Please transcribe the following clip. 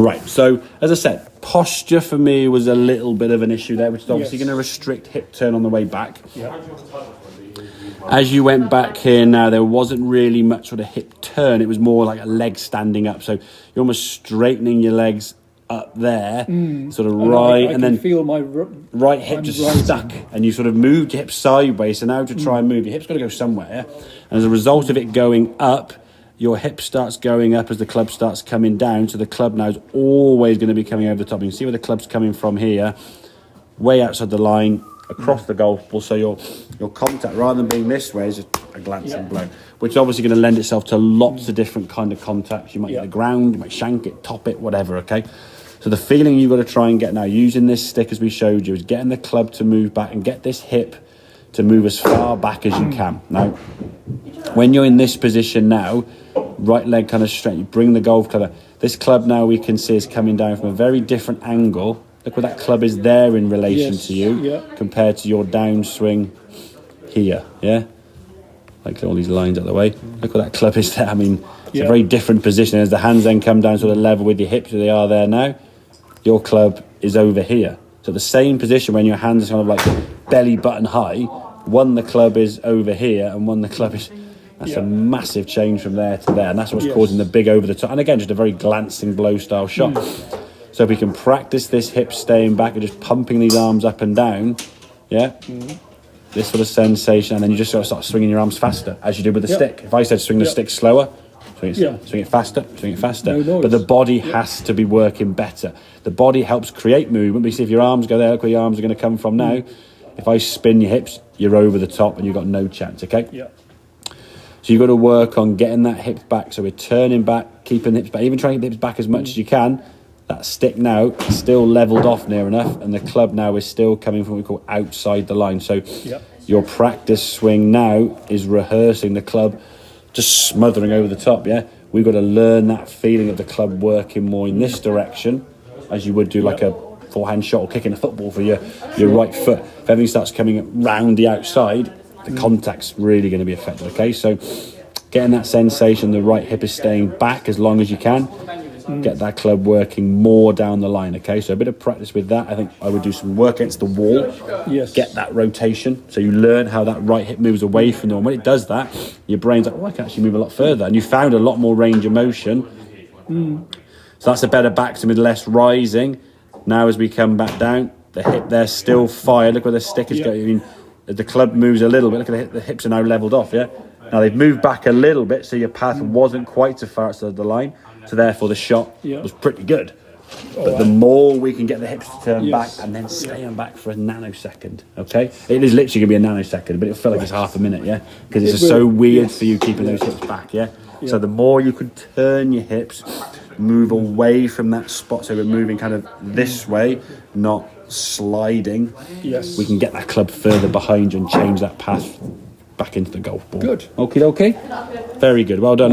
Right, so as I said, posture for me was a little bit of an issue there, which is obviously going to restrict hip turn on the way back. Yeah. As you went back here now, there wasn't really much sort of hip turn. It was more like a leg standing up. So you're almost straightening your legs up there, sort of right, I and then feel my right hip just stuck, and you sort of moved your hip sideways. So now to try and move, your hip's got to go somewhere. And as a result of it going up, your hip starts going up as the club starts coming down. So the club now is always going to be coming over the top. You can see where the club's coming from here, way outside the line, across the golf ball. So your contact, rather than being this way, is just a glancing blow, which is obviously going to lend itself to lots of different kind of contacts. You might hit the ground, you might shank it, top it, whatever, okay? So the feeling you've got to try and get now, using this stick as we showed you, is getting the club to move back and get this hip to move as far back as you can. Now, when you're in this position now, right leg kind of straight, you bring the golf club. This club now we can see is coming down from a very different angle. Look where that club is there in relation to you compared to your downswing here, yeah? Like all these lines out of the way. Look where that club is there. I mean, it's a very different position. As the hands then come down sort of level with your hips, where they are there now, your club is over here. So the same position when your hands are kind of like belly button high, one the club is over here and one the club is... That's a massive change from there to there, and that's what's causing the big over the top. And again, just a very glancing blow style shot. So if we can practice this hip staying back and just pumping these arms up and down, this sort of sensation, and then you just sort of start swinging your arms faster, as you did with the stick. If I said swing the stick slower, swing it faster, swing it faster. No, but the body has to be working better. The body helps create movement. But you see, if your arms go there, look where your arms are going to come from now. If I spin your hips, you're over the top and you've got no chance, okay? Yeah. So you've got to work on getting that hip back. So we're turning back, keeping the hips back, even trying to get the hips back as much as you can. That stick now is still levelled off near enough, and the club now is still coming from what we call outside the line. So your practice swing now is rehearsing the club just smothering over the top, We've got to learn that feeling of the club working more in this direction, as you would do like a forehand shot or kicking a football for your right foot. If everything starts coming round the outside, the contact's really going to be affected, okay? So getting that sensation, the right hip is staying back as long as you can. Get that club working more down the line, okay? So a bit of practice with that. I think I would do some work against the wall. Get that rotation. So you learn how that right hip moves away from the wall. When it does that, your brain's like, oh, I can actually move a lot further. And you found a lot more range of motion. So that's a better back to less rising. Now as we come back down, the hip there's still fired. Look where the stick is going. I mean, the club moves a little bit. Look at the hips are now levelled off, Now they've moved back a little bit, so your path wasn't quite so far outside the line. So therefore the shot was pretty good. But the more we can get the hips to turn back and then stay on back for a nanosecond, okay? It is literally going to be a nanosecond, but it'll feel like it's half a minute, Because it's just so weird for you keeping those hips back, So the more you can turn your hips, move away from that spot, so we're moving kind of this way, not sliding, we can get that club further behind you and change that path back into the golf ball. Good. Okie dokie. Very good. Well done.